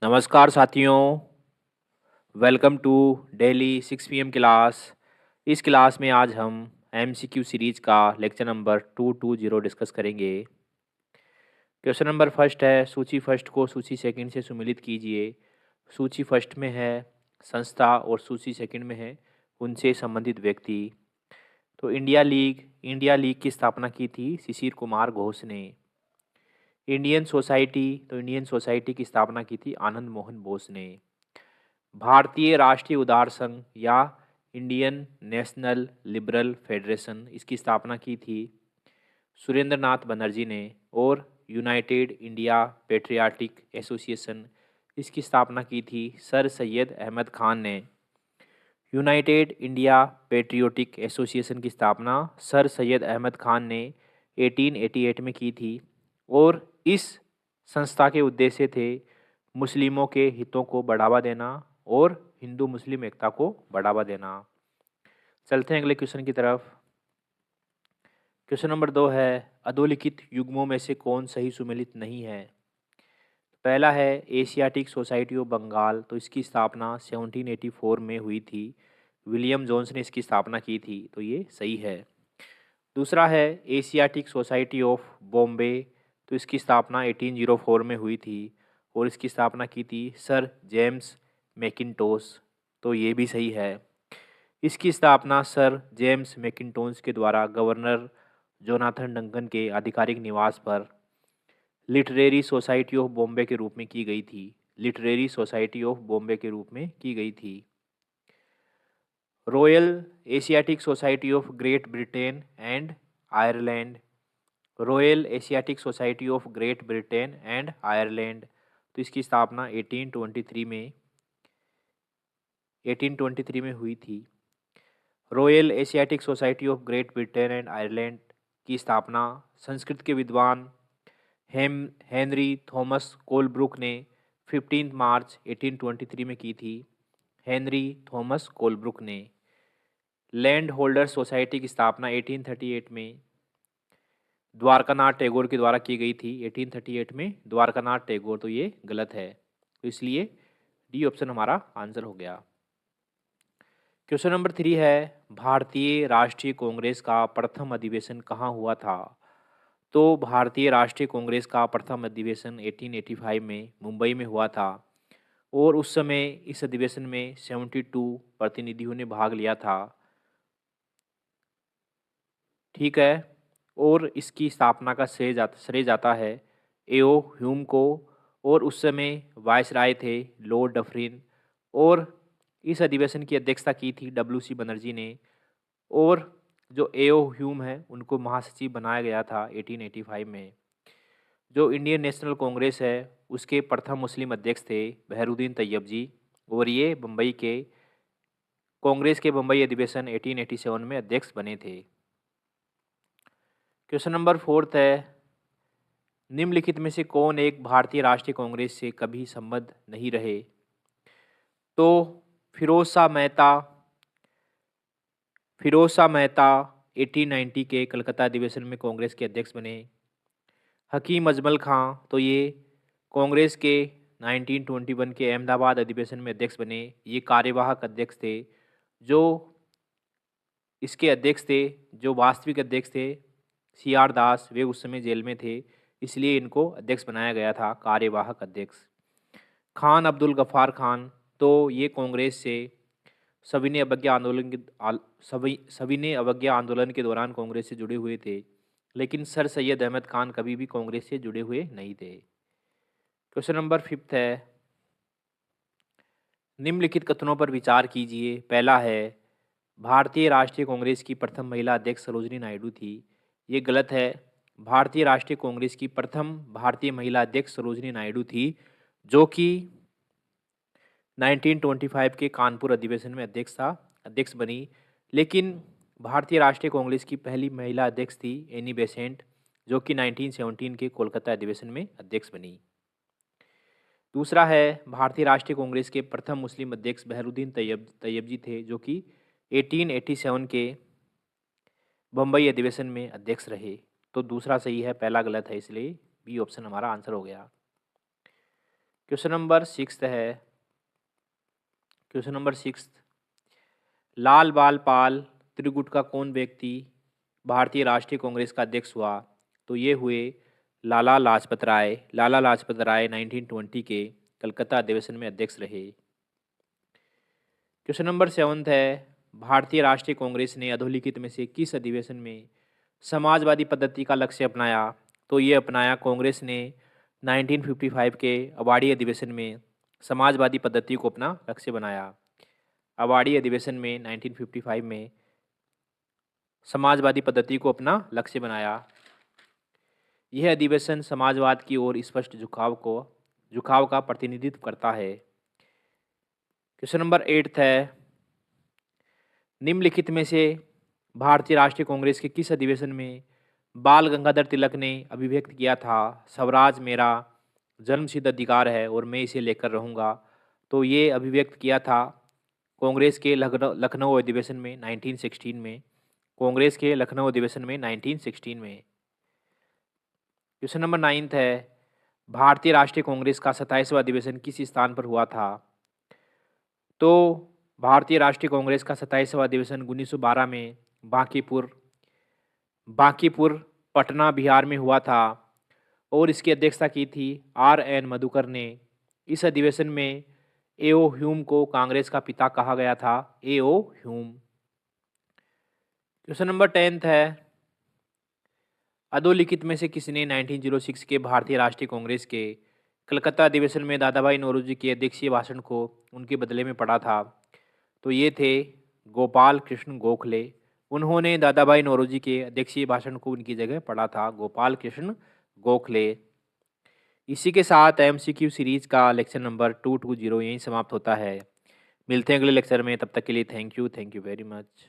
नमस्कार साथियों, welcome to daily 6 PM class. इस क्लास में आज हम एमसीक्यू सीरीज का लेक्चर नंबर 220 डिस्कस करेंगे। क्वेश्चन नंबर फर्स्ट है, सूची फर्स्ट को सूची सेकंड से सुमेलित कीजिए। सूची फर्स्ट में है संस्था और सूची सेकंड में है उनसे संबंधित व्यक्ति। तो इंडिया लीग की स्थापना की थी शिशिर कुमार घोष ने। इंडियन सोसाइटी की स्थापना की थी आनंद मोहन बोस ने। भारतीय राष्ट्रीय उदार संघ या इंडियन नेशनल लिबरल फेडरेशन, इसकी स्थापना की थी सुरेंद्र नाथ बनर्जी ने। और यूनाइटेड इंडिया पेट्रियाटिक एसोसिएशन, इसकी स्थापना की थी सर सैयद अहमद खान ने। यूनाइटेड इंडिया पेट्रियोटिक एसोसिएशन की स्थापना सर सैयद अहमद खान ने 1888 में की थी। और इस संस्था के उद्देश्य थे मुस्लिमों के हितों को बढ़ावा देना और हिंदू मुस्लिम एकता को बढ़ावा देना। चलते हैं अगले क्वेश्चन की तरफ। क्वेश्चन नंबर 2 है, अधोलिखित युग्मों में से कौन सही सुमेलित नहीं है। पहला है एशियाटिक सोसाइटी ऑफ बंगाल, तो इसकी स्थापना 1784 में हुई थी। विलियम जोन्स ने इसकी स्थापना की थी, तो ये सही है। दूसरा है एशियाटिक सोसाइटी ऑफ बॉम्बे, तो इसकी स्थापना 1804 में हुई थी और इसकी स्थापना की थी सर जेम्स मैकिन्टोश, तो ये भी सही है। इसकी स्थापना सर जेम्स मैकिन्टोश के द्वारा गवर्नर जोनाथन डंकन के आधिकारिक निवास पर लिटरेरी सोसाइटी ऑफ बॉम्बे के रूप में की गई थी। लिटरेरी सोसाइटी ऑफ बॉम्बे के रूप में की गई थी। Royal Asiatic society of great Britain and Ireland, royal Asiatic society of great Britain and Ireland, तो इसकी स्थापना 1823 में हुई थी। Royal Asiatic society of great Britain and Ireland की स्थापना संस्कृत के विद्वान हेनरी थॉमस कोलब्रुक ने 15 मार्च 1823 में की थी। हेनरी थॉमस कोलब्रुक ने। लैंड होल्डर सोसाइटी की स्थापना 1838 में द्वारकानाथ टैगोर के द्वारा की गई थी। 1838 में द्वारकानाथ टैगोर, तो ये गलत है, तो इसलिए डी ऑप्शन हमारा आंसर हो गया। क्वेश्चन नंबर 3 है, भारतीय राष्ट्रीय कांग्रेस का प्रथम अधिवेशन कहाँ हुआ था। तो भारतीय राष्ट्रीय कांग्रेस का प्रथम अधिवेशन 1885 में मुंबई में हुआ था और उस समय इस अधिवेशन में 72 प्रतिनिधियों ने भाग लिया था। ठीक है। और इसकी स्थापना का श्रेय जाता है एओ ह्यूम को, और उस समय वायसराय थे लॉर्ड डफरिन। और इस अधिवेशन की अध्यक्षता की थी डब्ल्यू.सी. बनर्जी ने। और जो एओ ह्यूम है उनको महासचिव बनाया गया था 1885 में। जो इंडियन नेशनल कांग्रेस है उसके प्रथम मुस्लिम अध्यक्ष थे बहरुद्दीन तैयब जी, और ये कांग्रेस के बम्बई अधिवेशन 1887 में अध्यक्ष बने थे। क्वेश्चन नंबर 4 है, निम्नलिखित में से कौन एक भारतीय राष्ट्रीय कांग्रेस से कभी संबद्ध नहीं रहे। तो फिरोज शाह मेहता 1890 के कलकत्ता अधिवेशन में कांग्रेस के अध्यक्ष बने। हकीम अजमल खां, तो ये कांग्रेस के 1921 के अहमदाबाद अधिवेशन में अध्यक्ष बने। ये कार्यवाहक अध्यक्ष थे। जो इसके अध्यक्ष थे, जो वास्तविक अध्यक्ष थे CR दास, वे उस समय जेल में थे, इसलिए इनको अध्यक्ष बनाया गया था, कार्यवाहक अध्यक्ष। खान अब्दुल गफ्फार खान, तो ये कांग्रेस से सविनय अवज्ञा आंदोलन के दौरान कांग्रेस से जुड़े हुए थे, लेकिन सर सैयद अहमद खान कभी भी कांग्रेस से जुड़े हुए नहीं थे। क्वेश्चन नंबर 5 है, निम्नलिखित कथनों पर विचार कीजिए। पहला है, भारतीय राष्ट्रीय कांग्रेस की प्रथम महिला अध्यक्ष सरोजिनी नायडू थी। ये गलत है। भारतीय राष्ट्रीय कांग्रेस की प्रथम भारतीय महिला अध्यक्ष सरोजिनी नायडू थी, जो कि 1925 के कानपुर अधिवेशन में अध्यक्ष बनी। लेकिन भारतीय राष्ट्रीय कांग्रेस की पहली महिला अध्यक्ष थी एनी बेसेंट, जो कि 1917 के कोलकाता अधिवेशन में अध्यक्ष बनी। दूसरा है, भारतीय राष्ट्रीय कांग्रेस के प्रथम मुस्लिम अध्यक्ष बहरुद्दीन तैयब जी थे, जो कि 1887 के बम्बई अधिवेशन में अध्यक्ष रहे। तो दूसरा सही है, पहला गलत है, इसलिए बी ऑप्शन हमारा आंसर हो गया। क्वेश्चन नंबर 6 है, क्वेश्चन नंबर 6, लाल बाल पाल त्रिगुट का कौन व्यक्ति भारतीय राष्ट्रीय कांग्रेस का अध्यक्ष हुआ? तो ये हुए लाला लाजपत राय। लाला लाजपत राय 1920 के कलकत्ता अधिवेशन में अध्यक्ष रहे। क्वेश्चन नंबर 7 है, भारतीय राष्ट्रीय कांग्रेस ने अधोलिखित में से किस अधिवेशन में समाजवादी पद्धति का लक्ष्य अपनाया? तो ये अपनाया कांग्रेस ने 1955 के अवाड़ी अधिवेशन में समाजवादी पद्धति को अपना लक्ष्य बनाया। अवाड़ी अधिवेशन में 1955 में समाजवादी पद्धति को अपना लक्ष्य बनाया। यह अधिवेशन समाजवाद की ओर स्पष्ट झुकाव का प्रतिनिधित्व करता है। क्वेश्चन नंबर 8 है, निम्नलिखित में से भारतीय राष्ट्रीय कांग्रेस के किस अधिवेशन में बाल गंगाधर तिलक ने अभिव्यक्त किया था, स्वराज मेरा जन्मसिद्ध अधिकार है और मैं इसे लेकर रहूँगा? तो ये अभिव्यक्त किया था कांग्रेस के लखनऊ अधिवेशन में 1916 में। कांग्रेस के लखनऊ अधिवेशन में 1916 में। क्वेश्चन नंबर 9 है, भारतीय राष्ट्रीय कांग्रेस का 27वां अधिवेशन किस स्थान पर हुआ था? तो भारतीय राष्ट्रीय कांग्रेस का 27वां अधिवेशन 1912 में बांकीपुर पटना बिहार में हुआ था और इसकी अध्यक्षता की थी R.N. मधुकर ने। इस अधिवेशन में A.O. ह्यूम को कांग्रेस का पिता कहा गया था। A.O. ह्यूम। क्वेश्चन नंबर 10 है, अधोलिखित में से किसने 1906 के भारतीय राष्ट्रीय कांग्रेस के कलकत्ता अधिवेशन में दादाभाई नौरोजी के अध्यक्षीय भाषण को उनके बदले में पढ़ा था? तो ये थे गोपाल कृष्ण गोखले। उन्होंने दादाभाई नौरोजी के अध्यक्षीय भाषण को उनकी जगह पढ़ा था, गोपाल कृष्ण गोखले। इसी के साथ MCQ सीरीज का लेक्चर नंबर 220 यहीं समाप्त होता है। मिलते हैं अगले लेक्चर में, तब तक के लिए थैंक यू वेरी मच।